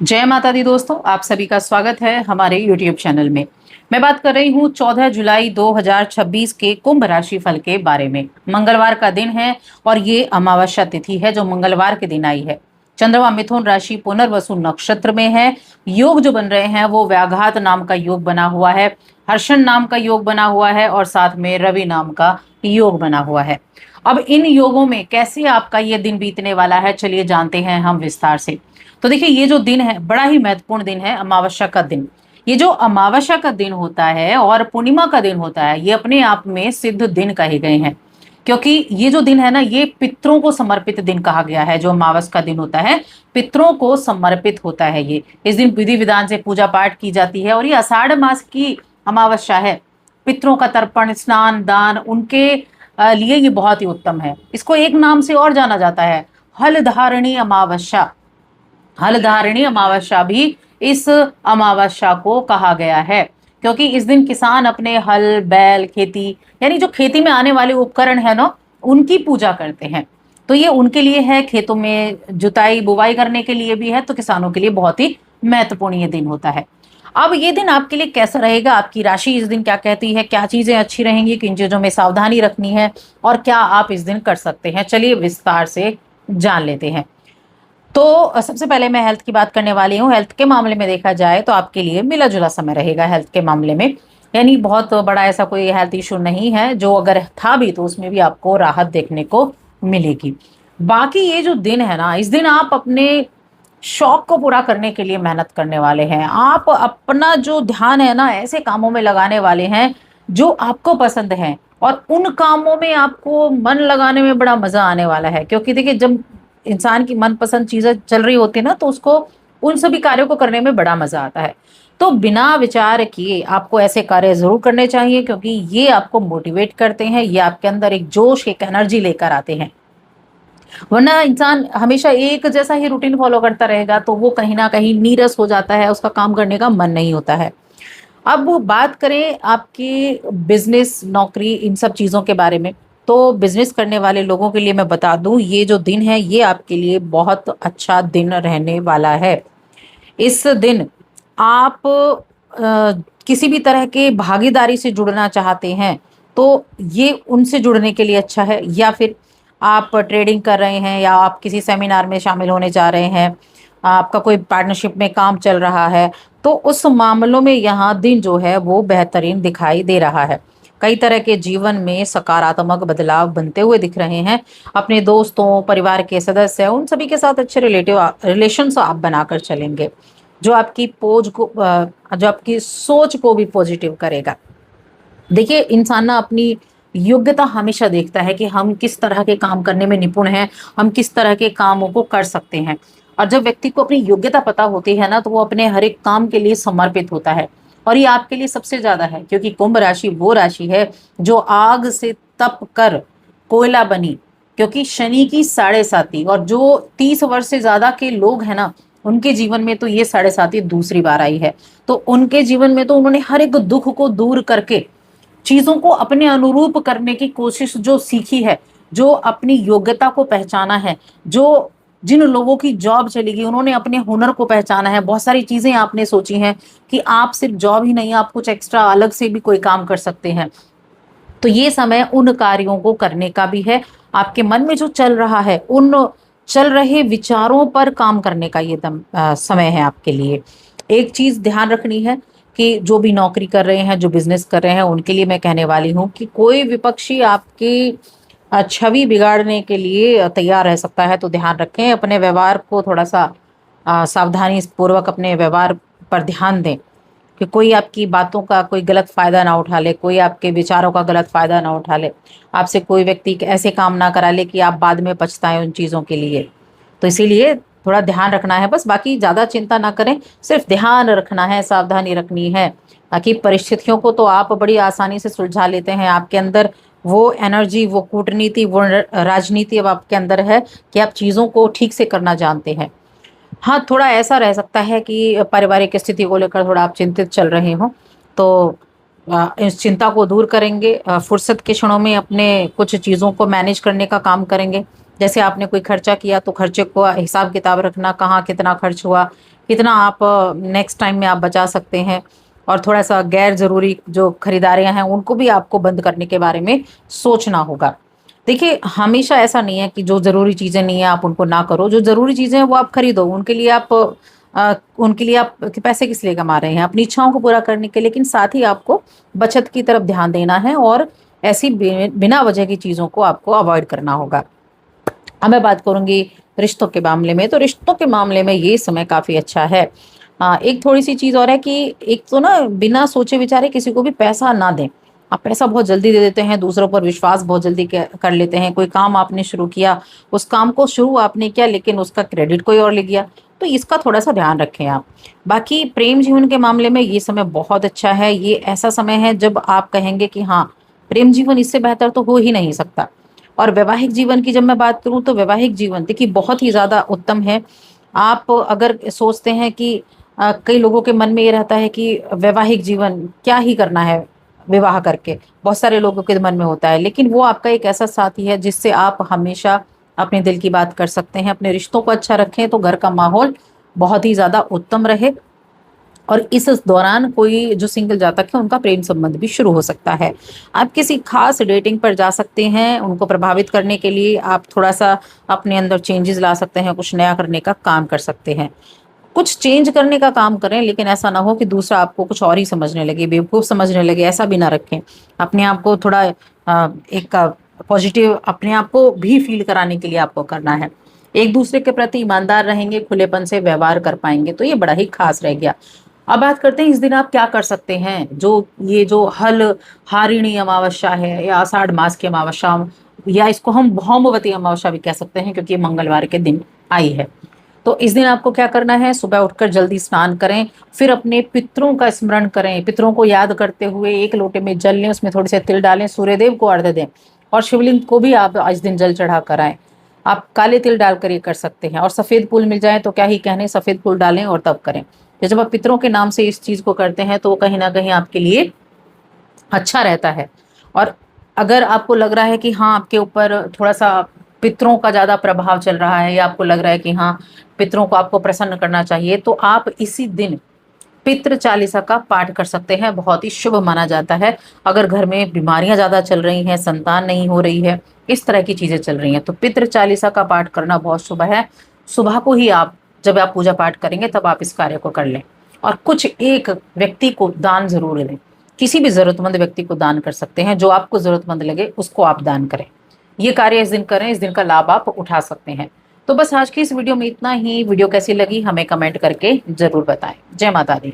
जय माता दी दोस्तों, आप सभी का स्वागत है हमारे YouTube चैनल में। मैं बात कर रही हूँ 14 जुलाई 2026 के कुंभ राशि फल के बारे में। मंगलवार का दिन है और ये अमावस्या तिथि है जो मंगलवार के दिन आई है। चंद्रमा मिथुन राशि पुनर्वसु नक्षत्र में है। योग जो बन रहे हैं वो व्याघात नाम का योग बना हुआ है, हर्षण नाम का योग बना हुआ है और साथ में रवि नाम का योग बना हुआ है। अब इन योगों में कैसे आपका ये दिन बीतने वाला है, चलिए जानते हैं हम विस्तार से। तो देखिए, ये जो दिन है बड़ा ही महत्वपूर्ण दिन है, अमावस्या का दिन। ये जो अमावस्या का दिन होता है और पूर्णिमा का दिन होता है, ये अपने आप में सिद्ध दिन कहे गए हैं, क्योंकि ये जो दिन है ना, ये पितरों को समर्पित दिन कहा गया है। जो अमावस का दिन होता है पितरों को समर्पित होता है। ये इस दिन विधि विधान से पूजा पाठ की जाती है और ये आषाढ़ मास की अमावस्या है। पितरों का तर्पण, स्नान, दान उनके लिए ये बहुत ही उत्तम है। इसको एक नाम से और जाना जाता है, हलधारिणी अमावस्या। हलधारिणी अमावस्या भी इस अमावस्या को कहा गया है, क्योंकि इस दिन किसान अपने हल, बैल, खेती यानी जो खेती में आने वाले उपकरण है ना, उनकी पूजा करते हैं। तो ये उनके लिए है, खेतों में जुताई बुवाई करने के लिए भी है, तो किसानों के लिए बहुत ही महत्वपूर्ण ये दिन होता है। अब ये दिन आपके लिए कैसा रहेगा, आपकी राशि इस दिन क्या कहती है, क्या चीजें अच्छी रहेंगी, किन चीजों में सावधानी रखनी है और क्या आप इस दिन कर सकते हैं, चलिए विस्तार से जान लेते हैं। तो सबसे पहले मैं हेल्थ की बात करने वाली हूँ। हेल्थ के मामले में देखा जाए तो आपके लिए मिला जुला समय रहेगा हेल्थ के मामले में, यानी बहुत बड़ा ऐसा कोई हेल्थ इशू नहीं है। जो अगर था भी तो उसमें भी आपको राहत देखने को मिलेगी। बाकी ये जो दिन है ना, इस दिन आप अपने शौक को पूरा करने के लिए मेहनत करने वाले हैं। आप अपना जो ध्यान है ना, ऐसे कामों में लगाने वाले हैं जो आपको पसंद हैं, और उन कामों में आपको मन लगाने में बड़ा मजा आने वाला है। क्योंकि देखिए, जब इंसान की मनपसंद चीजें चल रही होती है ना, तो उसको उन सभी कार्यों को करने में बड़ा मजा आता है। तो बिना विचार किए आपको ऐसे कार्य जरूर करने चाहिए, क्योंकि ये आपको मोटिवेट करते हैं, ये आपके अंदर एक जोश, एक एनर्जी लेकर आते हैं। वरना इंसान हमेशा एक जैसा ही रूटीन फॉलो करता रहेगा तो वो कहीं ना कहीं नीरस हो जाता है, उसका काम करने का मन नहीं होता है। अब बात करें आपकी बिजनेस, नौकरी, इन सब चीज़ों के बारे में, तो बिजनेस करने वाले लोगों के लिए मैं बता दूं, ये जो दिन है ये आपके लिए बहुत अच्छा दिन रहने वाला है। इस दिन आप किसी भी तरह के भागीदारी से जुड़ना चाहते हैं तो ये उनसे जुड़ने के लिए अच्छा है। या फिर आप ट्रेडिंग कर रहे हैं या आप किसी सेमिनार में शामिल होने जा रहे हैं, आपका कोई पार्टनरशिप में काम चल रहा है, तो उस मामलों में यहाँ दिन जो है वो बेहतरीन दिखाई दे रहा है। कई तरह के जीवन में सकारात्मक बदलाव बनते हुए दिख रहे हैं। अपने दोस्तों, परिवार के सदस्य, उन सभी के साथ अच्छे रिलेशंस आप बनाकर चलेंगे, जो आपकी जो आपकी सोच को भी पॉजिटिव करेगा। देखिए, इंसान ना अपनी योग्यता हमेशा देखता है कि हम किस तरह के काम करने में निपुण हैं, हम किस तरह के कामों को कर सकते हैं। और जब व्यक्ति को अपनी योग्यता पता होती है ना, तो वो अपने हर एक काम के लिए समर्पित होता है। और ये आपके लिए सबसे ज्यादा है, क्योंकि कुंभ राशि वो राशि है जो आग से तप कर कोयला बनी। क्योंकि शनि की साढ़े साती, और जो 30 वर्ष से ज्यादा के लोग हैं ना, उनके जीवन में तो ये साढ़े साती दूसरी बार आई है। तो उनके जीवन में तो उन्होंने हर एक दुख को दूर करके चीजों को अपने अनुरूप करने की कोशिश जो सीखी है, जो अपनी योग्यता को पहचाना है, जो जिन लोगों की जॉब चली गई उन्होंने अपने हुनर को पहचाना है। बहुत सारी चीजें आपने सोची हैं कि आप सिर्फ जॉब ही नहीं, आप कुछ एक्स्ट्रा अलग से भी कोई काम कर सकते हैं। तो ये समय उन कार्यों को करने का भी है। आपके मन में जो चल रहा है, उन चल रहे विचारों पर काम करने का ये समय है आपके लिए। एक चीज ध्यान रखनी है कि जो भी नौकरी कर रहे हैं, जो बिजनेस कर रहे हैं, उनके लिए मैं कहने वाली हूँ कि कोई विपक्षी आपकी छवि बिगाड़ने के लिए तैयार रह सकता है। तो ध्यान रखें, अपने व्यवहार को थोड़ा सा सावधानी पूर्वक अपने व्यवहार पर ध्यान दें, कि कोई आपकी बातों का कोई गलत फायदा ना उठा ले, कोई आपके विचारों का गलत फायदा ना उठा ले, आपसे कोई व्यक्ति ऐसे काम ना करा ले कि आप बाद में पछताएं उन चीज़ों के लिए। तो इसीलिए थोड़ा ध्यान रखना है बस, बाकी ज़्यादा चिंता ना करें, सिर्फ ध्यान रखना है, सावधानी रखनी है। बाकी परिस्थितियों को तो आप बड़ी आसानी से सुलझा लेते हैं। आपके अंदर वो एनर्जी, वो कूटनीति, वो राजनीति अब आपके अंदर है कि आप चीज़ों को ठीक से करना जानते हैं। हाँ, थोड़ा ऐसा रह सकता है कि पारिवारिक स्थिति को लेकर थोड़ा आप चिंतित चल रहे हो, तो इस चिंता को दूर करेंगे। फुर्सत के क्षणों में अपने कुछ चीज़ों को मैनेज करने का काम करेंगे। जैसे आपने कोई खर्चा किया तो खर्चे को हिसाब किताब रखना, कहाँ कितना खर्च हुआ, कितना आप नेक्स्ट टाइम में आप बचा सकते हैं। और थोड़ा सा गैर ज़रूरी जो खरीदारियां हैं उनको भी आपको बंद करने के बारे में सोचना होगा। देखिए, हमेशा ऐसा नहीं है कि जो ज़रूरी चीज़ें नहीं है आप उनको ना करो, जो ज़रूरी चीज़ें हैं वो आप खरीदो। उनके लिए आप पैसे किस लिए कमा रहे हैं? अपनी इच्छाओं को पूरा करने के लिए। लेकिन साथ ही आपको बचत की तरफ ध्यान देना है और ऐसी बिना वजह की चीज़ों को आपको अवॉइड करना होगा। अब मैं बात करूंगी रिश्तों के मामले में। तो रिश्तों के मामले में ये समय काफ़ी अच्छा है। एक थोड़ी सी चीज़ और है कि एक तो ना बिना सोचे विचारे किसी को भी पैसा ना दें। आप पैसा बहुत जल्दी दे देते हैं, दूसरों पर विश्वास बहुत जल्दी कर लेते हैं। कोई काम आपने शुरू किया, उस काम को शुरू आपने किया लेकिन उसका क्रेडिट कोई और ले गया, तो इसका थोड़ा सा ध्यान रखें आप। बाकी प्रेम जीवन के मामले में ये समय बहुत अच्छा है। ये ऐसा समय है जब आप कहेंगे कि हाँ, प्रेम जीवन इससे बेहतर तो हो ही नहीं सकता। और वैवाहिक जीवन की जब मैं बात करूं तो वैवाहिक जीवन देखिए बहुत ही ज़्यादा उत्तम है। आप अगर सोचते हैं कि कई लोगों के मन में ये रहता है कि वैवाहिक जीवन क्या ही करना है विवाह करके, बहुत सारे लोगों के मन में होता है। लेकिन वो आपका एक ऐसा साथी है जिससे आप हमेशा अपने दिल की बात कर सकते हैं। अपने रिश्तों को अच्छा रखें तो घर का माहौल बहुत ही ज़्यादा उत्तम रहे। और इस दौरान कोई जो सिंगल जातक है उनका प्रेम संबंध भी शुरू हो सकता है। आप किसी खास डेटिंग पर जा सकते हैं। उनको प्रभावित करने के लिए आप थोड़ा सा अपने अंदर चेंजेस ला सकते हैं, कुछ नया करने का काम कर सकते हैं। कुछ चेंज करने का काम करें, लेकिन ऐसा ना हो कि दूसरा आपको कुछ और ही समझने लगे, बेवकूफ़ समझने लगे, ऐसा भी ना रखें। अपने आप को थोड़ा एक पॉजिटिव अपने आप को भी फील कराने के लिए आपको करना है। एक दूसरे के प्रति ईमानदार रहेंगे, खुलेपन से व्यवहार कर पाएंगे, तो ये बड़ा ही खास रह गया। अब बात करते हैं इस दिन आप क्या कर सकते हैं। जो हल हारिणी अमावस्या है या आषाढ़ मास की अमावस्या, या इसको हम भौमवती अमावस्या भी कह सकते हैं क्योंकि ये मंगलवार के दिन आई है। तो इस दिन आपको क्या करना है, सुबह उठकर जल्दी स्नान करें, फिर अपने पितरों का स्मरण करें। पितरों को याद करते हुए एक लोटे में जल लें, उसमें थोड़े से तिल डालें, सूर्यदेव को अर्घ्य दें और शिवलिंग को भी आप इस दिन जल चढ़ा कर आएं। आप काले तिल डालकर ये कर सकते हैं। और सफ़ेद फूल मिल जाए तो क्या ही कहने, सफ़ेद फूल डालें और तब करें। तो जब आप पितरों के नाम से इस चीज़ को करते हैं तो वो कहीं ना कहीं आपके लिए अच्छा रहता है। और अगर आपको लग रहा है कि हाँ, आपके ऊपर थोड़ा सा पितरों का ज़्यादा प्रभाव चल रहा है या आपको लग रहा है कि हाँ, पितरों को आपको प्रसन्न करना चाहिए, तो आप इसी दिन पितृ चालीसा का पाठ कर सकते हैं। बहुत ही शुभ माना जाता है। अगर घर में बीमारियां ज़्यादा चल रही हैं, संतान नहीं हो रही है, इस तरह की चीज़ें चल रही हैं, तो पितृ चालीसा का पाठ करना बहुत शुभ है। सुबह को ही आप जब आप पूजा पाठ करेंगे तब आप इस कार्य को कर लें। और कुछ एक व्यक्ति को दान जरूर दें। किसी भी ज़रूरतमंद व्यक्ति को दान कर सकते हैं, जो आपको ज़रूरतमंद लगे उसको आप दान करें। ये कार्य इस दिन करें, इस दिन का लाभ आप उठा सकते हैं। तो बस आज की इस वीडियो में इतना ही। वीडियो कैसी लगी हमें कमेंट करके जरूर बताएं। जय माता दी।